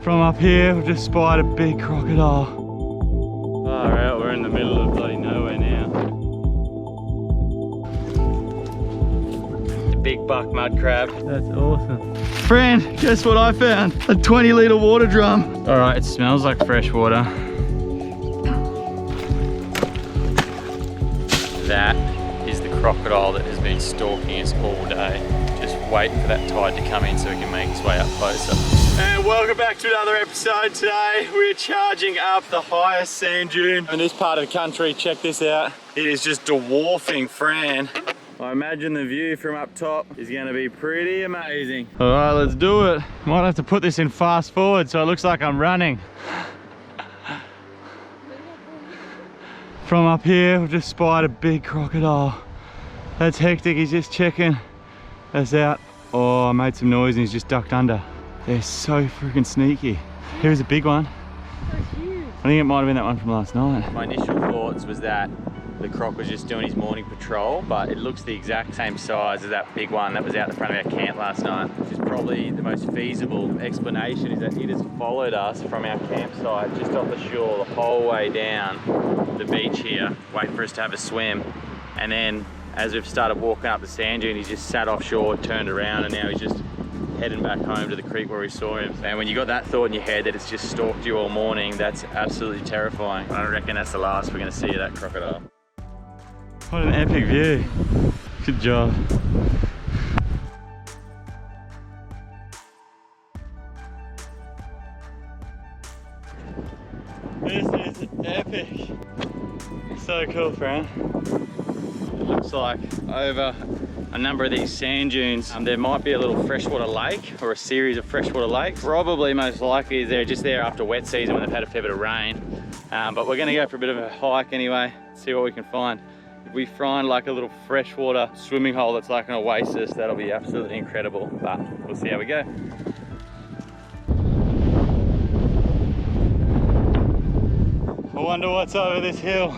From up here, we've just spied a big crocodile. Far out, we're in the middle of bloody nowhere now. The big buck mud crab. That's awesome. Friend, guess what I found? A 20-litre water drum. All right, it smells like fresh water. That is the crocodile that has been stalking us all day. Just waiting for that tide to come in so we can make its way up closer. And welcome back to another episode. Today we're charging up the highest sand dune in this part of the country. Check this out. It is just dwarfing Fran. I imagine the view from up top is going to be pretty amazing. All right, let's do it. Might have to put this in fast forward so it looks like I'm running. From up here, we've just spied a big crocodile. That's hectic. He's just checking us out. Oh, I made some noise and he's just ducked under. They're so freaking sneaky. Here's a big one. So huge. I think it might have been that one from last night. My initial thoughts was that the croc was just doing his morning patrol, but it looks the exact same size as that big one that was out the front of our camp last night, which is probably the most feasible explanation, is that it has followed us from our campsite just off the shore the whole way down the beach here, waiting for us to have a swim. And then as we've started walking up the sand dune, he's just sat offshore, turned around, and now he's just heading back home to the creek where we saw him. And when you got that thought in your head that it's just stalked you all morning, that's absolutely terrifying. I don't reckon that's the last we're going to see of that crocodile. What an epic view. Good job. This is epic. So cool, Fran. It looks like over a number of these sand dunes, there might be a little freshwater lake or a series of freshwater lakes. Probably most likely they're just there after wet season when they've had a fair bit of rain. But we're gonna go for a bit of a hike anyway, see what we can find. If we find like a little freshwater swimming hole that's like an oasis, that'll be absolutely incredible, but we'll see how we go. I wonder what's over this hill.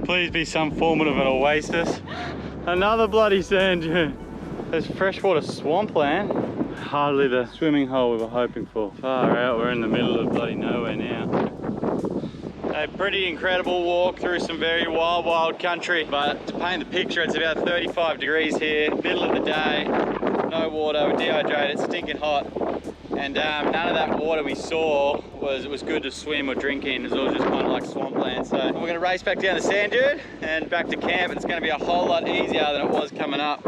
Please be some form of an oasis. Another bloody sand dune. There's freshwater swampland. Hardly the swimming hole we were hoping for. Far out, we're in the middle of bloody nowhere now. A pretty incredible walk through some very wild country, but to paint the picture, it's about 35 degrees here, middle of the day, no water, we're dehydrated, stinking hot, and none of that water we saw was good to swim or drink in. It was all just kind of like swampland. So we're going to race back down the sand dune and back to camp. It's going to be a whole lot easier than it was coming up.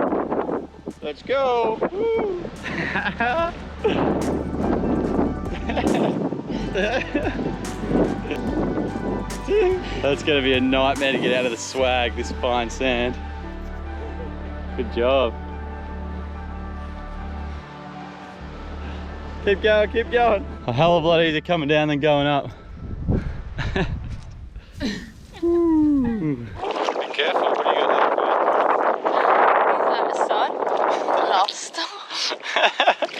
Let's go! Woo. That's going to be a nightmare to get out of the swag, this fine sand. Good job. Keep going, keep going. A hell of a lot easier coming down than going up. Be careful, what do you got there? Is that a sun? The lobster?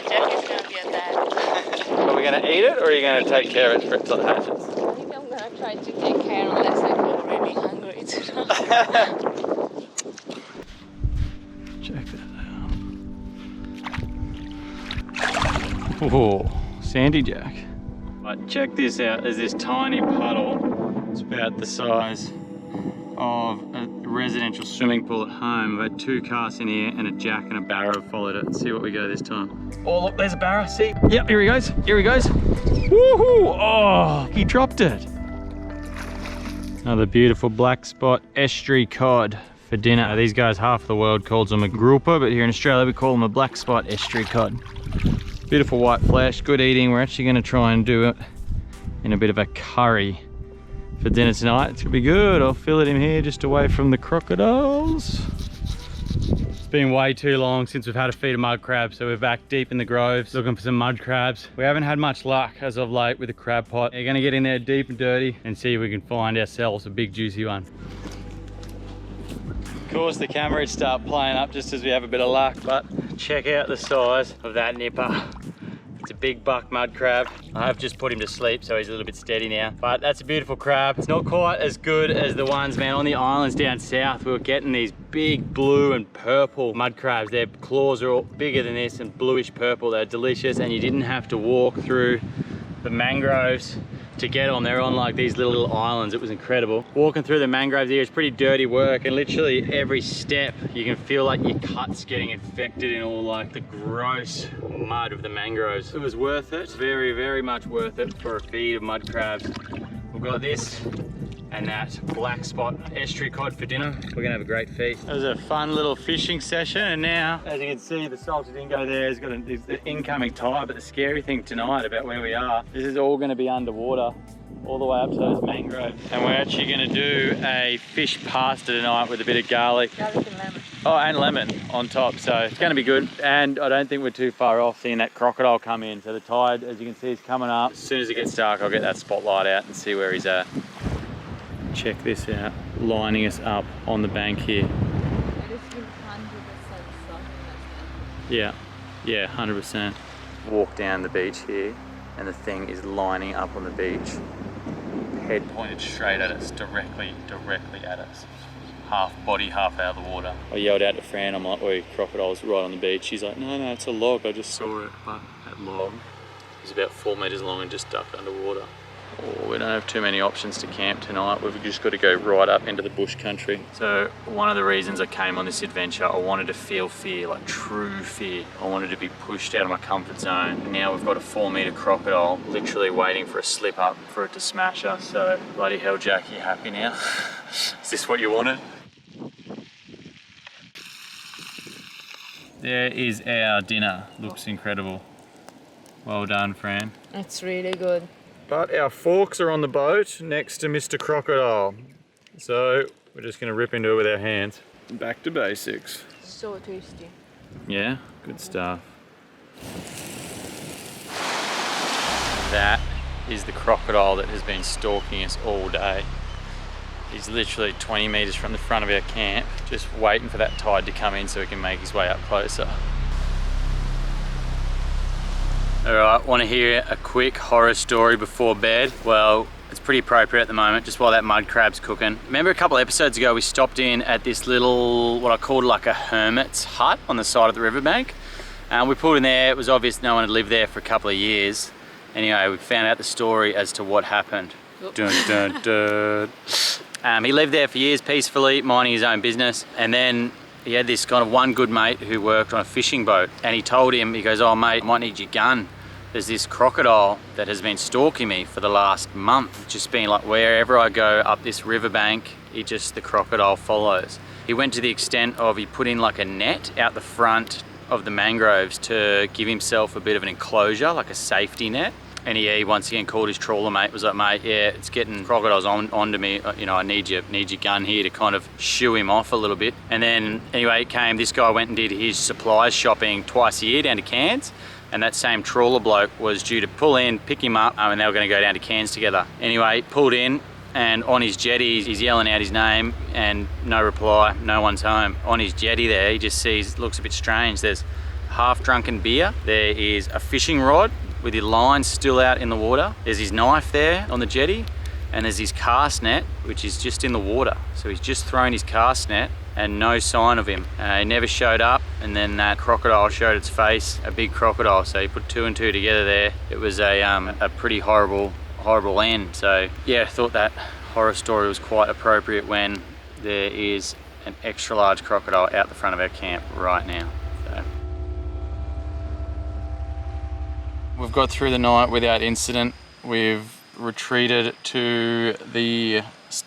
Jack is going to be a dad. Are we going to eat it or are you going to take care of it for until it hatches? I think I'm going to try to take care unless I'm already hungry tonight. Check that out. Whoa, sandy jack. But check this out, there's this tiny puddle. It's about the size of a residential swimming pool at home. I've had 2 casts in here and a jack and a barra have followed it. Let's see what we go this time. Oh look, there's a barra, see? Yep, here he goes, here he goes. Woohoo! Oh, he dropped it. Another beautiful black spot estuary cod for dinner. These guys, half the world calls them a grouper, but here in Australia we call them a black spot estuary cod. Beautiful white flesh, good eating. We're actually going to try and do it in a bit of a curry for dinner tonight. It's going to be good. I'll fillet him here just away from the crocodiles. It's been way too long since we've had a feed of mud crabs, so we're back deep in the groves looking for some mud crabs. We haven't had much luck as of late with the crab pot. We're going to get in there deep and dirty and see if we can find ourselves a big juicy one. Of course the camera would start playing up just as we have a bit of luck, but check out the size of that nipper. It's a big buck mud crab. I have just put him to sleep, so he's a little bit steady now. But that's a beautiful crab. It's not quite as good as the ones, man, on the islands down south. We were getting these big blue and purple mud crabs. Their claws are all bigger than this and bluish purple. They're delicious, and you didn't have to walk through the mangroves to get on. They're on like these little islands. It was incredible. Walking through the mangroves here is pretty dirty work, and literally every step you can feel like your cut's getting infected in all like the gross mud of the mangroves. It was worth it. Very, very much worth it for a feed of mud crabs. We've got this and that black spot estuary cod for dinner. We're gonna have a great feast. It was a fun little fishing session, and now, as you can see, the salted dingo there has got the incoming tide, but the scary thing tonight about where we are, this is all gonna be underwater all the way up to those mangroves. And we're actually gonna do a fish pasta tonight with a bit of garlic. Garlic and lemon. Oh, and lemon on top, so it's gonna be good. And I don't think we're too far off seeing that crocodile come in. So the tide, as you can see, is coming up. As soon as it gets dark, I'll get that spotlight out and see where he's at. Check this out, lining us up on the bank here. Yeah, 100%. Walk down the beach here, and the thing is lining up on the beach. Head pointed straight at us, directly at us. Half body, half out of the water. I yelled out to Fran, I'm like, oi, crocodile's right on the beach. She's like, no, it's a log, I just saw it. But that log is about 4 meters long and just ducked underwater. Oh, we don't have too many options to camp tonight. We've just got to go right up into the bush country. So one of the reasons I came on this adventure, I wanted to feel fear, like true fear. I wanted to be pushed out of my comfort zone. And now we've got a 4-meter crocodile literally waiting for a slip up for it to smash us. So bloody hell, Jack, you happy now? Is this what you wanted? There is our dinner. Looks incredible. Well done, Fran. It's really good. But our forks are on the boat next to Mr. Crocodile. So we're just gonna rip into it with our hands. Back to basics. So tasty. Yeah, good stuff. That is the crocodile that has been stalking us all day. He's literally 20 meters from the front of our camp, just waiting for that tide to come in so he can make his way up closer. Alright, want to hear a quick horror story before bed? Well, it's pretty appropriate at the moment, just while that mud crab's cooking. Remember a couple of episodes ago we stopped in at this little, what I called like a hermit's hut on the side of the riverbank. We pulled in there, it was obvious no one had lived there for a couple of years. Anyway, we found out the story as to what happened. Dun, dun, dun. He lived there for years peacefully, minding his own business, and then he had this kind of one good mate who worked on a fishing boat, and he told him, he goes, oh mate, I might need your gun. There's this crocodile that has been stalking me for the last month. Just been like, wherever I go up this riverbank, the crocodile follows. He went to the extent of, he put in like a net out the front of the mangroves to give himself a bit of an enclosure, like a safety net. And he once again called his trawler mate, was like, mate, yeah, it's getting crocodiles onto me. You know, I need your gun here to kind of shoo him off a little bit. And then anyway, this guy went and did his supplies shopping twice a year down to Cairns. And that same trawler bloke was due to pull in, pick him up, and they were going to go down to Cairns together. Anyway, pulled in, and on his jetty, he's yelling out his name, and no reply, no one's home. On his jetty there, he just sees, looks a bit strange. There's half-drunken beer. There is a fishing rod with his line still out in the water. There's his knife there on the jetty, and there's his cast net, which is just in the water. So he's just thrown his cast net, and no sign of him. He never showed up, and then that crocodile showed its face, a big crocodile. So he put 2 and 2 together there. It was a pretty horrible end. So yeah, I thought that horror story was quite appropriate when there is an extra large crocodile out the front of our camp right now. So we've got through the night without incident. We've retreated to the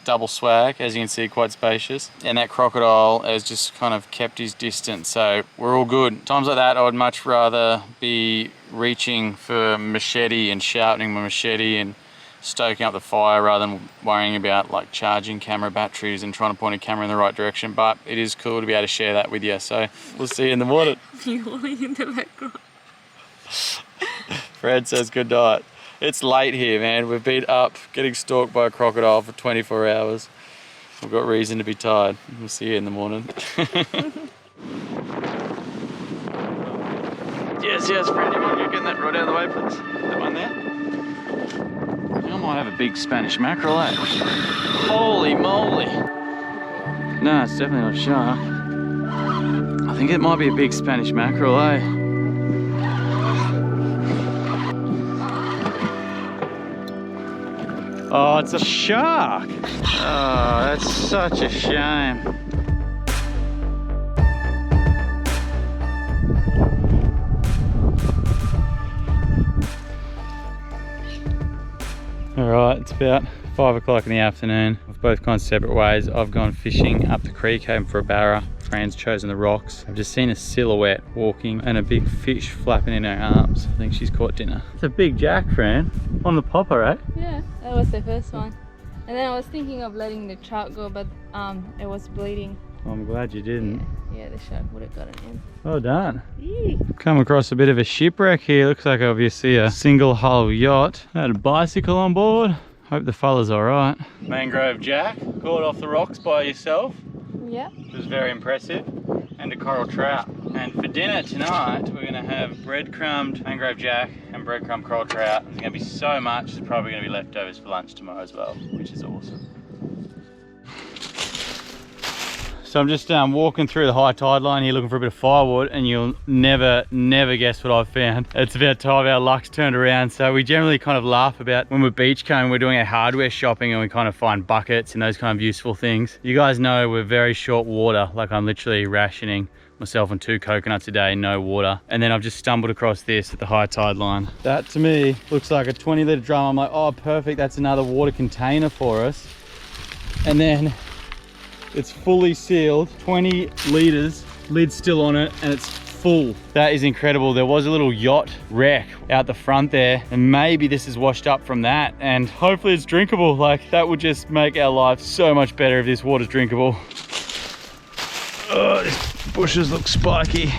double swag, as you can see, quite spacious, and that crocodile has just kind of kept his distance, so we're all good. Times like that I would much rather be reaching for machete and sharpening my machete and stoking up the fire rather than worrying about like charging camera batteries and trying to point a camera in the right direction. But it is cool to be able to share that with you, so we'll see you in the morning. Yawning in the background. Fred says good night. It's late here, man. We've been up getting stalked by a crocodile for 24 hours. We've got reason to be tired. We'll see you in the morning. Yes, Cheers, friend. You mind getting that rod out of the way, please? That one there. I might have a big Spanish mackerel, eh? Holy moly. No, it's definitely not a shark. I think it might be a big Spanish mackerel, eh? Oh, it's a shark. Oh, that's such a shame. All right, it's about 5 o'clock in the afternoon. We've both gone separate ways. I've gone fishing up the creek, home for a barra. Fran's chosen the rocks. I've just seen a silhouette walking and a big fish flapping in her arms. I think she's caught dinner. It's a big jack, Fran. On the popper, eh? Yeah, that was the first one. And then I was thinking of letting the trout go, but it was bleeding. I'm glad you didn't. Yeah, the shark would have gotten in. Well done. Eee. Come across a bit of a shipwreck here. Looks like obviously a single hull yacht. Had a bicycle on board. Hope the fella's all right. Mangrove jack, caught off the rocks by yourself. Yeah. Which was very impressive. And a coral trout. And for dinner tonight, we're gonna have breadcrumbed mangrove jack and breadcrumb coral trout. There's gonna be so much, there's probably gonna be leftovers for lunch tomorrow as well, which is awesome. So I'm just walking through the high tide line here looking for a bit of firewood, and you'll never guess what I've found. It's about time our luck's turned around. So we generally kind of laugh about when we're beachcombing, we're doing our hardware shopping and we kind of find buckets and those kind of useful things. You guys know we're very short water, like I'm literally rationing myself on 2 coconuts a day, no water. And then I've just stumbled across this at the high tide line. That to me looks like a 20-litre drum. I'm like, oh perfect, that's another water container for us. And then it's fully sealed, 20 litres, lid still on it, and it's full. That is incredible. There was a little yacht wreck out the front there, and maybe this is washed up from that, and hopefully it's drinkable. Like, that would just make our life so much better if this water's drinkable. Oh, these bushes look spiky.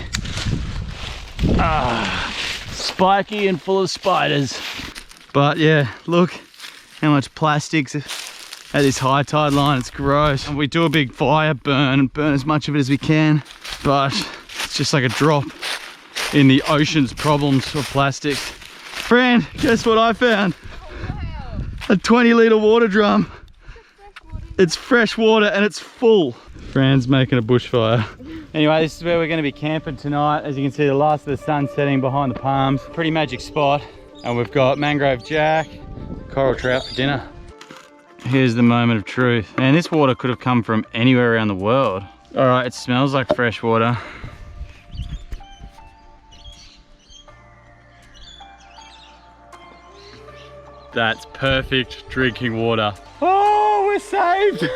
Ah, spiky and full of spiders. But yeah, look how much plastic's at this high tide line. It's gross. And we do a big fire burn and burn as much of it as we can, but it's just like a drop in the ocean's problems of plastics. Fran, guess what I found? Wow. A 20-litre water drum. It's fresh water and it's full. Fran's making a bushfire. Anyway, this is where we're going to be camping tonight. As you can see, the last of the sun setting behind the palms. Pretty magic spot. And we've got mangrove jack, coral trout for dinner. Here's the moment of truth. Man, this water could have come from anywhere around the world. All right, it smells like fresh water. That's perfect drinking water. Oh, we're saved.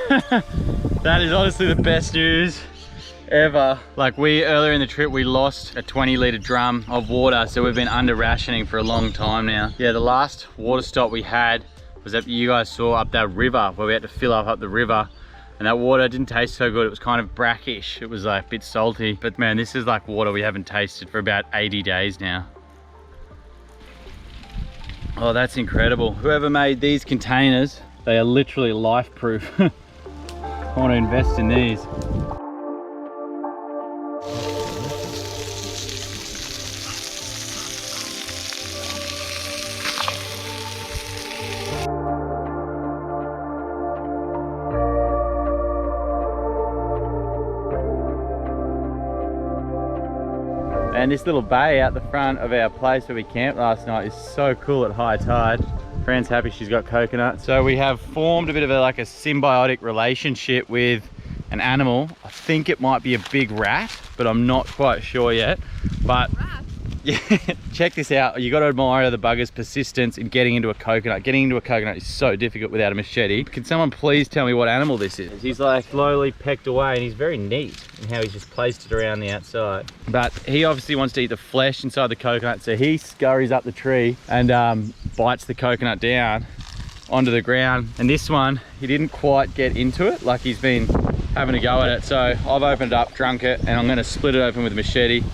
That is honestly the best news ever. Like, earlier in the trip, we lost a 20-litre drum of water, so we've been under rationing for a long time now. Yeah, the last water stop we had was that you guys saw up that river where we had to fill up the river, and that water didn't taste so good. It was kind of brackish. It was like a bit salty, but man, this is like water we haven't tasted for about 80 days now. Oh, that's incredible. Whoever made these containers, they are literally life-proof. I want to invest in these. And this little bay out the front of our place where we camped last night is so cool at high tide. Fran's happy she's got coconut. So we have formed a bit of like a symbiotic relationship with an animal. I think it might be a big rat, but I'm not quite sure yet. But yeah, check this out. You got to admire the bugger's persistence in getting into a coconut. Getting into a coconut is so difficult without a machete. Can someone please tell me what animal this is? He's like slowly pecked away, and he's very neat in how he's just placed it around the outside. But he obviously wants to eat the flesh inside the coconut, so he scurries up the tree and bites the coconut down onto the ground. And this one, he didn't quite get into it, like he's been having a go at it. So I've opened it up, drunk it, and I'm going to split it open with a machete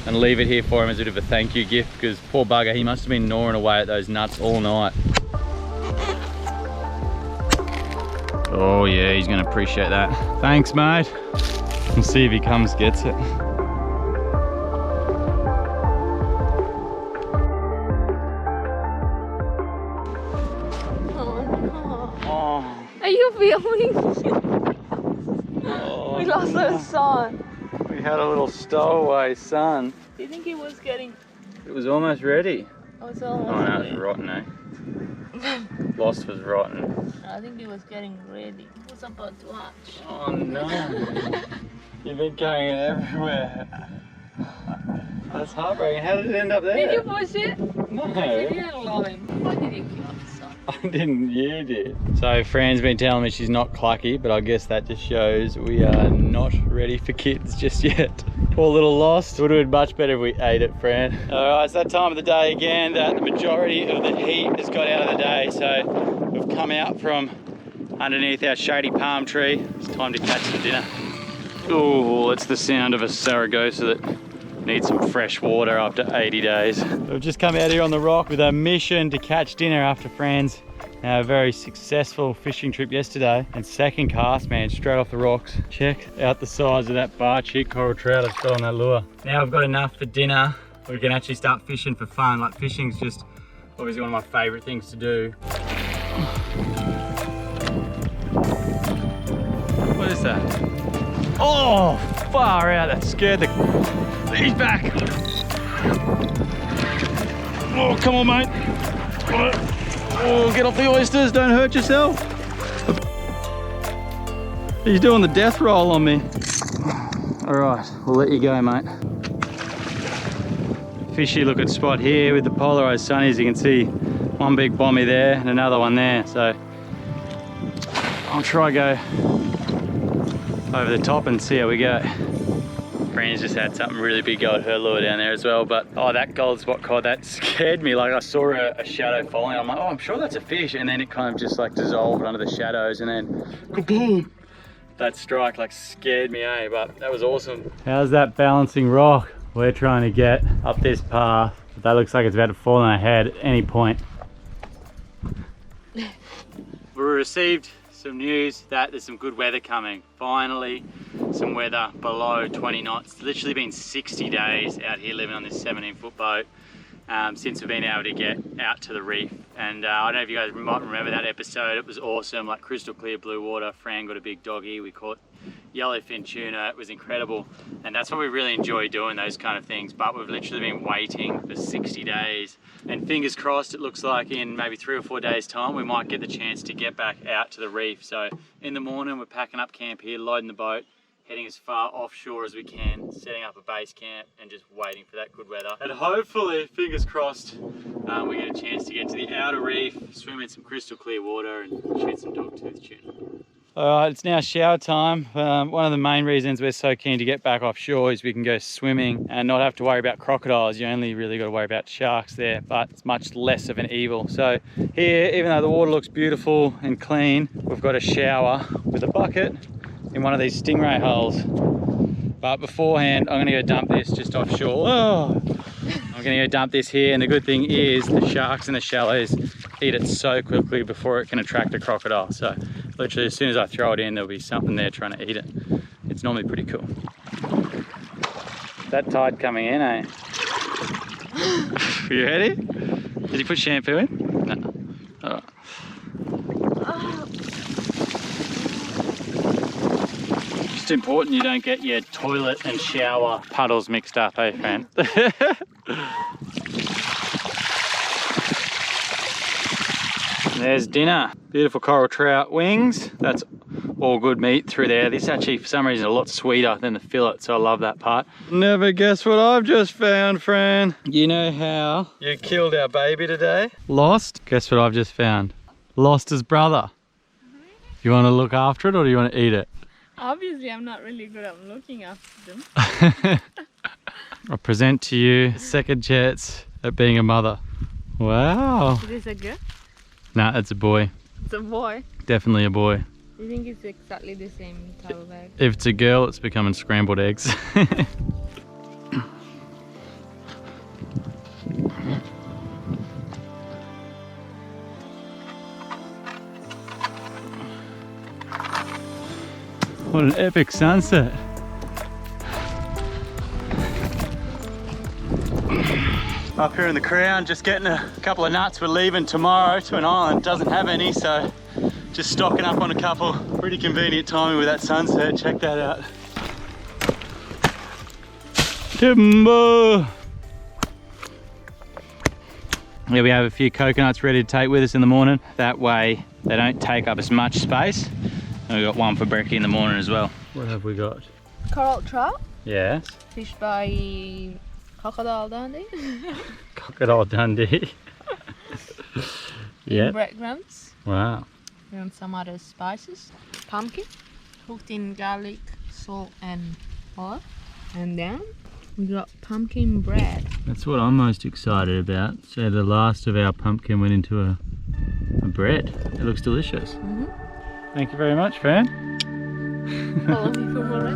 and leave it here for him as a bit of a thank you gift, because poor bugger, he must have been gnawing away at those nuts all night. Oh yeah, he's gonna appreciate that. Thanks, mate. We'll see if he comes, gets it. Oh. Are you filming? Oh, We lost our son. we had a little stowaway son. Do you think he was getting... It was almost ready. Oh, it's almost Oh no, it's ready. rotten, eh? Lost was rotten. I think he was getting ready. He was about to hatch. Oh no. You've been carrying it everywhere. That's heartbreaking. How did it end up there? Did you push it? No. You didn't love him. Why did you kill his son? I didn't, you did. So Fran's been telling me she's not clucky, but I guess that just shows we are not ready for kids just yet. Poor little Lost. Would have been much better if we ate it, Fran. Alright, it's that time of the day again that the majority of the heat has got out of the day. So we've come out from underneath our shady palm tree. It's time to catch some dinner. Oh, it's the sound of a Saragossa that needs some fresh water after 80 days. We've just come out here on the rock with a mission to catch dinner after Fran's a very successful fishing trip yesterday. And second cast, man, straight off the rocks. Check out the size of that bar cheek coral trout that's got on that lure. Now I've got enough for dinner. We can actually start fishing for fun. Like, fishing's just obviously one of my favorite things to do. What is that? Oh, far out, that scared the... He's back. Oh, come on, mate. Oh, get off the oysters, don't hurt yourself. He's doing the death roll on me. All right, we'll let you go, mate. Fishy looking spot here with the polarized sunnies. You can see one big bommy there and another one there. So I'll try go over the top and see how we go. Fran's just had something really big go at her lure down there as well, but oh, that gold spot cod, that scared me. Like, I saw a shadow falling. I'm like, oh, I'm sure that's a fish, and then it kind of just like dissolved under the shadows, and then kaboom! That strike like scared me, eh? But that was awesome. How's that balancing rock? We're trying to get up this path. That looks like it's about to fall on our head at any point. We received some news that there's some good weather coming. Finally, some weather below 20 knots. It's literally been 60 days out here living on this 17-foot boat since we've been able to get out to the reef. And I don't know if you guys might remember that episode. It was awesome, like crystal clear blue water. Fran got a big doggy. We caught yellowfin tuna. It was incredible. And that's what we really enjoy doing, those kind of things. But we've literally been waiting for 60 days. And fingers crossed, it looks like in maybe 3 or 4 days time, we might get the chance to get back out to the reef. So in the morning, we're packing up camp here, loading the boat, heading as far offshore as we can, setting up a base camp and just waiting for that good weather. And hopefully, fingers crossed, we get a chance to get to the outer reef, swim in some crystal clear water and shoot some dogtooth tuna. Alright, it's now shower time. One of the main reasons we're so keen to get back offshore is we can go swimming and not have to worry about crocodiles. You only really got to worry about sharks there, but it's much less of an evil. So here, even though the water looks beautiful and clean, we've got a shower with a bucket in one of these stingray holes. But beforehand, I'm gonna go dump this just offshore. Oh, I'm gonna go dump this here, and the good thing is the sharks in the shallows eat it so quickly before it can attract a crocodile. So literally as soon as I throw it in, there'll be something there trying to eat it. It's normally pretty cool. That tide coming in, eh? You ready? Did you put shampoo in? No. All right. It's important you don't get your toilet and shower puddles mixed up, eh, Fran? There's dinner. Beautiful coral trout wings. That's all good meat through there. This actually, for some reason, a lot sweeter than the fillet, so I love that part. Never guess what I've just found, Fran. You know how you killed our baby today? Lost? Guess what I've just found? Lost his brother. You want to look after it or do you want to eat it? Obviously, I'm not really good at looking after them. I present to you a second chance at being a mother. Wow. Is this a girl? Nah, it's a boy. It's a boy. Definitely a boy. Do you think it's exactly the same type of egg? If it's a girl, it's becoming scrambled eggs. What an epic sunset. Up here in the Crown, just getting a couple of nuts. We're leaving tomorrow to an island, doesn't have any, so Just stocking up on a couple. Pretty convenient timing with that sunset. Check that out. Timber! Yeah, we have a few coconuts ready to take with us in the morning. That way they don't take up as much space. And we've got one for brekkie in the morning as well. What have we got? Coral trout, Yes. fished by Crocodile Dundee. Crocodile Dundee. Yeah. Breadcrumbs Wow. and some other spices. Pumpkin, cooked in garlic, salt and oil. And then we got pumpkin bread. That's what I'm most excited about. So the last of our pumpkin went into a bread. It looks delicious. Thank you very much, Fran. All of you for more.